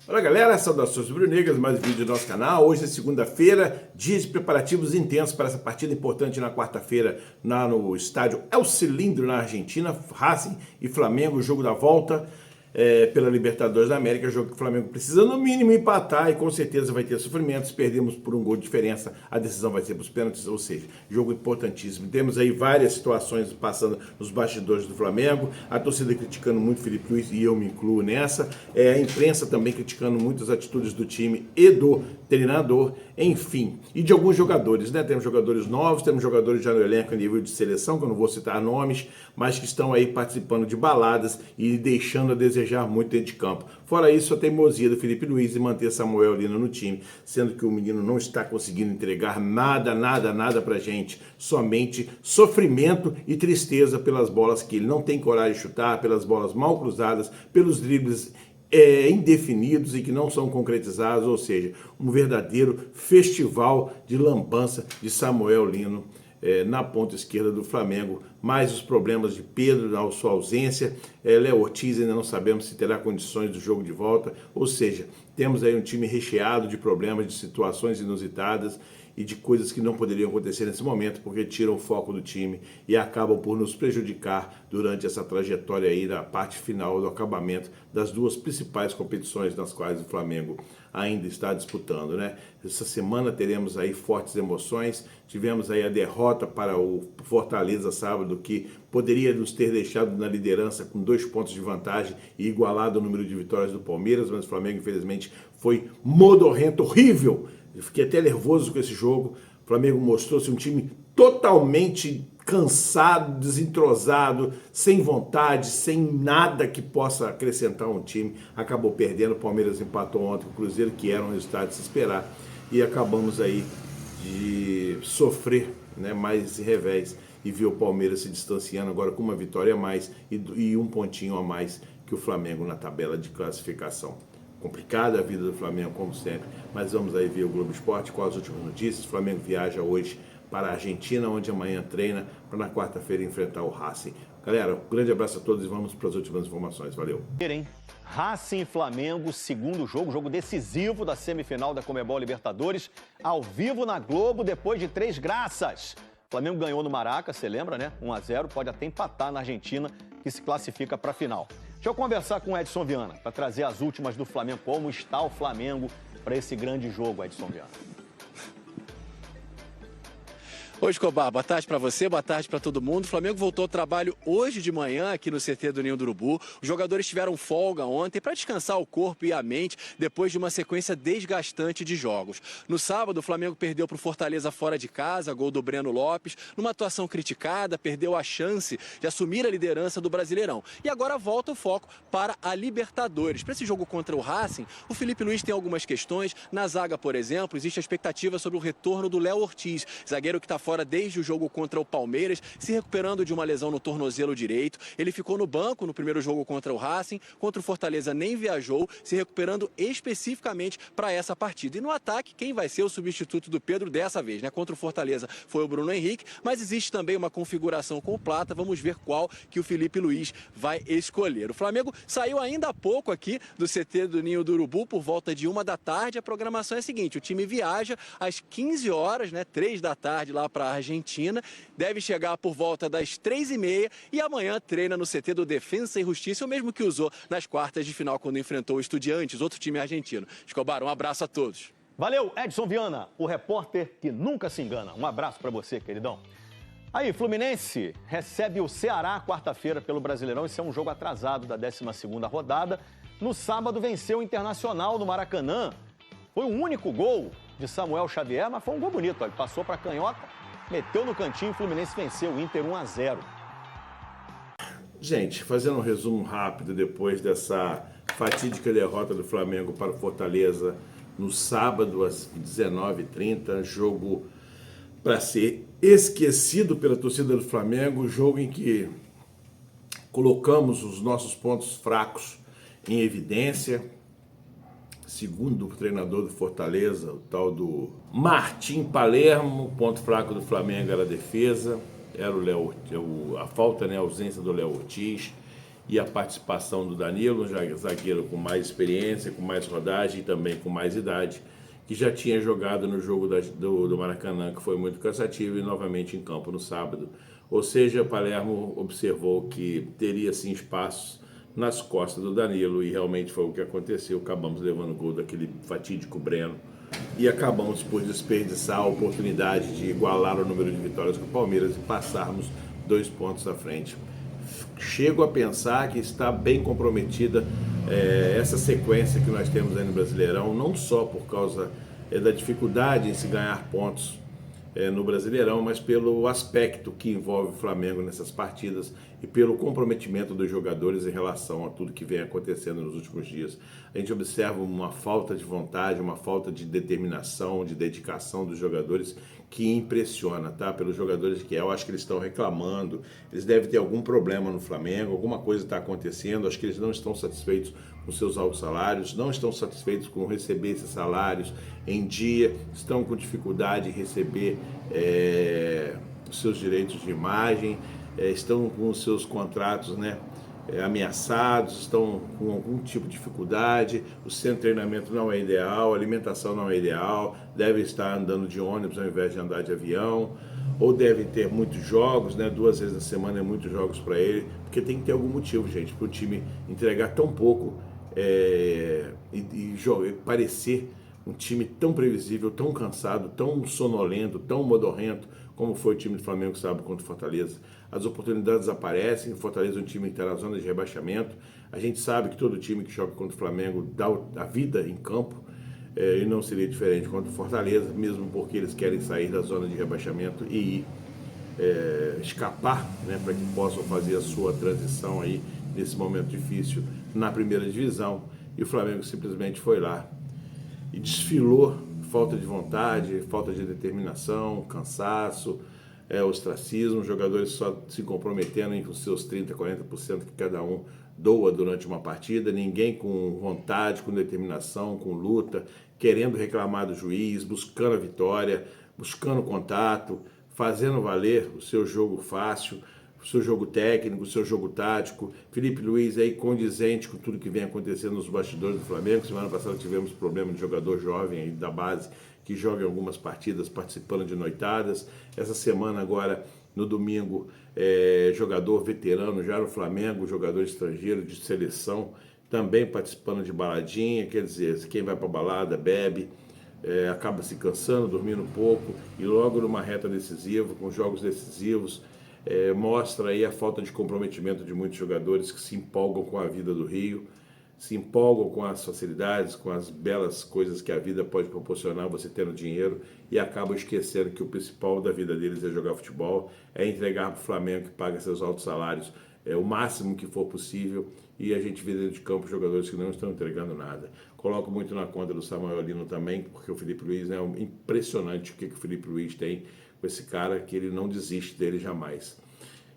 Olá galera, saudações rubro-negras, mais um vídeo do nosso canal. Hoje é segunda-feira, dia de preparativos intensos para essa partida importante na quarta-feira no estádio El Cilindro, na Argentina. Racing e Flamengo, jogo da volta pela Libertadores da América, jogo que o Flamengo precisa no mínimo empatar e com certeza vai ter sofrimentos. Perdemos por um gol de diferença, a decisão vai ser para os pênaltis, ou seja, jogo importantíssimo. Temos aí várias situações passando nos bastidores do Flamengo, a torcida criticando muito o Felipe Luiz e eu me incluo nessa, a imprensa também criticando muito as atitudes do time e do treinador, enfim, e de alguns jogadores, né? Temos jogadores novos, temos jogadores já no elenco a nível de seleção, que eu não vou citar nomes, mas que estão aí participando de baladas e deixando a desejar muito dentro de campo. Fora isso, a teimosia do Felipe Luiz em manter Samuel Lino no time, sendo que o menino não está conseguindo entregar nada pra gente, somente sofrimento e tristeza pelas bolas que ele não tem coragem de chutar, pelas bolas mal cruzadas, pelos dribles indefinidos e que não são concretizados, ou seja, um verdadeiro festival de lambança de Samuel Lino na ponta esquerda do Flamengo, mais os problemas de Pedro na sua ausência, Léo Ortiz ainda não sabemos se terá condições do jogo de volta, ou seja, temos aí um time recheado de problemas, de situações inusitadas e de coisas que não poderiam acontecer nesse momento, porque tiram o foco do time e acabam por nos prejudicar durante essa trajetória aí da parte final do acabamento das duas principais competições nas quais o Flamengo ainda está disputando, né? Essa semana teremos aí fortes emoções, tivemos aí a derrota para o Fortaleza sábado, que poderia nos ter deixado na liderança com 2 pontos de vantagem e igualado o número de vitórias do Palmeiras, mas o Flamengo infelizmente foi modorrento, horrível. Eu fiquei até nervoso com esse jogo. O Flamengo mostrou-se um time totalmente cansado, desentrosado, sem vontade, sem nada que possa acrescentar um time. Acabou perdendo, o Palmeiras empatou ontem com o Cruzeiro, que era um resultado de se esperar. E acabamos aí de sofrer, né, mais esse revés e ver o Palmeiras se distanciando agora com uma vitória a mais e um pontinho a mais que o Flamengo na tabela de classificação. Complicada a vida do Flamengo, como sempre, mas vamos aí ver o Globo Esporte com as últimas notícias. O Flamengo viaja hoje para a Argentina, onde amanhã treina, para na quarta-feira enfrentar o Racing. Galera, um grande abraço a todos e vamos para as últimas informações. Valeu! Racing e Flamengo, segundo jogo decisivo da semifinal da Conmebol Libertadores, ao vivo na Globo, depois de 3 graças. O Flamengo ganhou no Maraca, você lembra, né? 1-0, pode até empatar na Argentina, que se classifica para a final. Deixa eu conversar com o Edson Viana, para trazer as últimas do Flamengo. Como está o Flamengo para esse grande jogo, Edson Viana? Oi, Escobar, boa tarde para você, boa tarde para todo mundo. O Flamengo voltou ao trabalho hoje de manhã aqui no CT do Ninho do Urubu. Os jogadores tiveram folga ontem para descansar o corpo e a mente depois de uma sequência desgastante de jogos. No sábado, o Flamengo perdeu para o Fortaleza fora de casa, gol do Breno Lopes. Numa atuação criticada, perdeu a chance de assumir a liderança do Brasileirão. E agora volta o foco para a Libertadores. Para esse jogo contra o Racing, o Felipe Luiz tem algumas questões. Na zaga, por exemplo, existe a expectativa sobre o retorno do Léo Ortiz, zagueiro que está fora desde o jogo contra o Palmeiras, se recuperando de uma lesão no tornozelo direito. Ele ficou no banco no primeiro jogo contra o Racing, contra o Fortaleza nem viajou, se recuperando especificamente para essa partida. E no ataque, quem vai ser o substituto do Pedro dessa vez, né? Contra o Fortaleza foi o Bruno Henrique, mas existe também uma configuração com o Plata, vamos ver qual que o Felipe Luiz vai escolher. O Flamengo saiu ainda há pouco aqui do CT do Ninho do Urubu, por volta de 1 da tarde. A programação é a seguinte: o time viaja às 15 horas, né? 3 da tarde lá para a Argentina, deve chegar por volta das 3h30 e amanhã treina no CT do Defensa e Justiça, o mesmo que usou nas quartas de final quando enfrentou o Estudiantes, outro time argentino. Escobar, um abraço a todos. Valeu, Edson Viana, o repórter que nunca se engana. Um abraço para você, queridão. Aí, Fluminense recebe o Ceará quarta-feira pelo Brasileirão. Esse é um jogo atrasado da 12ª rodada. No sábado venceu o Internacional no Maracanã. Foi o único gol de Samuel Xavier, mas foi um gol bonito. Ele passou para a canhota, meteu no cantinho, o Fluminense venceu o Inter 1-0. Gente, fazendo um resumo rápido depois dessa fatídica derrota do Flamengo para o Fortaleza no sábado às 19h30, jogo para ser esquecido pela torcida do Flamengo, jogo em que colocamos os nossos pontos fracos em evidência. Segundo o treinador do Fortaleza, o tal do Martim Palermo, o ponto fraco do Flamengo era a defesa, era a falta, né, a ausência do Léo Ortiz. e a participação do Danilo, um zagueiro com mais experiência, com mais rodagem e também com mais idade, que já tinha jogado no jogo do Maracanã, que foi muito cansativo, e novamente em campo no sábado. Ou seja, Palermo observou que teria sim espaços nas costas do Danilo, e realmente foi o que aconteceu. Acabamos levando o gol daquele fatídico Breno e acabamos por desperdiçar a oportunidade de igualar o número de vitórias com o Palmeiras e passarmos 2 pontos à frente. Chego a pensar que está bem comprometida essa sequência que nós temos aí no Brasileirão, não só por causa da dificuldade em se ganhar pontos no Brasileirão, mas pelo aspecto que envolve o Flamengo nessas partidas e pelo comprometimento dos jogadores em relação a tudo que vem acontecendo nos últimos dias. A gente observa uma falta de vontade, uma falta de determinação, de dedicação dos jogadores que impressiona, tá? Pelos jogadores que eu acho que eles estão reclamando, eles devem ter algum problema no Flamengo, alguma coisa está acontecendo, acho que eles não estão satisfeitos com seus altos salários, não estão satisfeitos com receber esses salários em dia, estão com dificuldade em receber os seus direitos de imagem, estão com os seus contratos, né, ameaçados, estão com algum tipo de dificuldade, o centro de treinamento não é ideal, a alimentação não é ideal, deve estar andando de ônibus ao invés de andar de avião, ou deve ter muitos jogos, né, 2 vezes na semana é muitos jogos para ele, porque tem que ter algum motivo, gente, para o time entregar tão pouco e parecer um time tão previsível, tão cansado, tão sonolento, tão modorrento, como foi o time do Flamengo sábado contra o Fortaleza. As oportunidades aparecem, o Fortaleza é um time que está na zona de rebaixamento. A gente sabe que todo time que joga contra o Flamengo dá a vida em campo, e não seria diferente contra o Fortaleza, mesmo porque eles querem sair da zona de rebaixamento e escapar, né, para que possam fazer a sua transição aí nesse momento difícil na primeira divisão. E o Flamengo simplesmente foi lá e desfilou falta de vontade, falta de determinação, cansaço, ostracismo, jogadores só se comprometendo em os seus 30%, 40% que cada um doa durante uma partida, ninguém com vontade, com determinação, com luta, querendo reclamar do juiz, buscando a vitória, buscando contato, fazendo valer o seu jogo fácil, o seu jogo técnico, o seu jogo tático. Felipe Luiz aí condizente com tudo que vem acontecendo nos bastidores do Flamengo. Semana passada tivemos problema de jogador jovem aí da base que joga em algumas partidas participando de noitadas. Essa semana agora, no domingo, jogador veterano já no Flamengo, jogador estrangeiro de seleção, também participando de baladinha. Quer dizer, quem vai para balada bebe, acaba se cansando, dormindo pouco, e logo numa reta decisiva, com jogos decisivos, mostra aí a falta de comprometimento de muitos jogadores que se empolgam com a vida do Rio, se empolgam com as facilidades, com as belas coisas que a vida pode proporcionar você tendo dinheiro, e acabam esquecendo que o principal da vida deles é jogar futebol, é entregar para o Flamengo, que paga seus altos salários, o máximo que for possível, e a gente vê dentro de campo jogadores que não estão entregando nada. Coloco muito na conta do Samuel Lino também, porque o Felipe Luiz é impressionante o que o Felipe Luiz tem com esse cara, que ele não desiste dele jamais.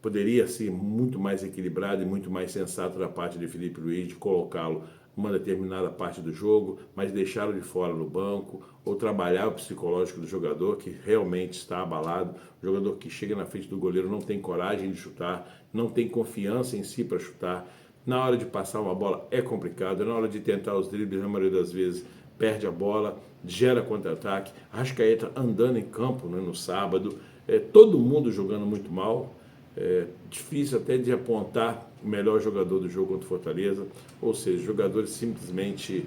Poderia ser muito mais equilibrado e muito mais sensato da parte de Felipe Luiz, de colocá-lo uma determinada parte do jogo, mas deixá-lo de fora no banco, ou trabalhar o psicológico do jogador que realmente está abalado, o jogador que chega na frente do goleiro não tem coragem de chutar, não tem confiança em si para chutar, na hora de passar uma bola é complicado, na hora de tentar os dribles, na maioria das vezes, perde a bola, gera contra-ataque. Arrascaeta andando em campo, né, no sábado, todo mundo jogando muito mal, difícil até de apontar o melhor jogador do jogo contra o Fortaleza, ou seja, jogadores simplesmente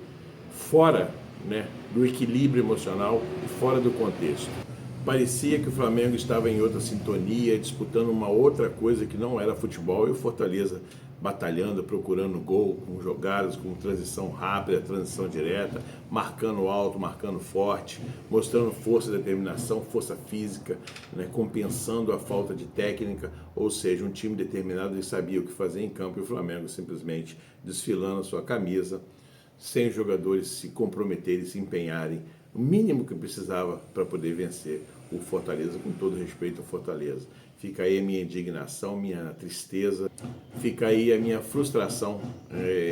fora, né, do equilíbrio emocional e fora do contexto. Parecia que o Flamengo estava em outra sintonia, disputando uma outra coisa que não era futebol, e o Fortaleza batalhando, procurando gol, com jogadas, com transição rápida, transição direta, marcando alto, marcando forte, mostrando força, determinação, força física, né, compensando a falta de técnica, ou seja, um time determinado e sabia o que fazer em campo, e o Flamengo simplesmente desfilando a sua camisa, sem os jogadores se comprometerem, se empenharem, o mínimo que precisava para poder vencer o Fortaleza, com todo respeito ao Fortaleza. Fica aí a minha indignação, minha tristeza, fica aí a minha frustração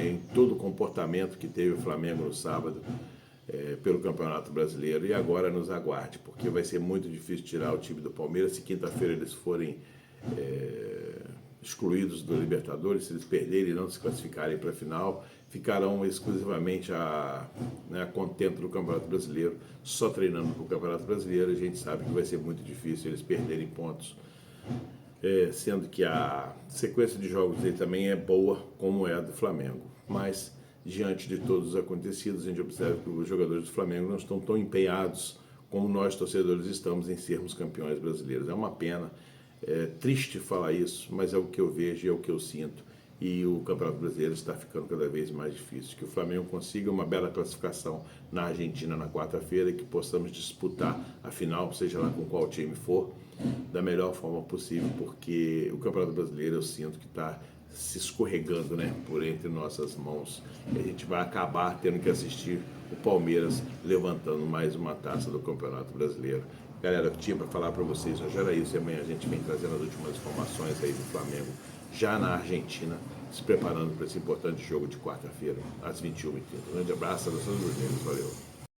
em todo o comportamento que teve o Flamengo no sábado pelo Campeonato Brasileiro, e agora nos aguarde, porque vai ser muito difícil tirar o time do Palmeiras se quinta-feira eles forem excluídos do Libertadores. Se eles perderem e não se classificarem para a final, ficarão exclusivamente a contento do Campeonato Brasileiro, só treinando para o Campeonato Brasileiro. A gente sabe que vai ser muito difícil eles perderem pontos, sendo que a sequência de jogos dele também é boa, como é a do Flamengo. Mas, diante de todos os acontecidos, a gente observa que os jogadores do Flamengo não estão tão empenhados como nós, torcedores, estamos em sermos campeões brasileiros. É uma pena, é triste falar isso, mas é o que eu vejo e é o que eu sinto. E o Campeonato Brasileiro está ficando cada vez mais difícil. Que o Flamengo consiga uma bela classificação na Argentina na quarta-feira e que possamos disputar a final, seja lá com qual time for, da melhor forma possível, porque o Campeonato Brasileiro eu sinto que está se escorregando, né, por entre nossas mãos. E a gente vai acabar tendo que assistir o Palmeiras levantando mais uma taça do Campeonato Brasileiro. Galera, eu tinha para falar para vocês, hoje era isso, e amanhã a gente vem trazendo as últimas informações aí do Flamengo, já na Argentina, se preparando para esse importante jogo de quarta-feira, às 21h30. Um grande abraço, saudações rubro-negras, valeu!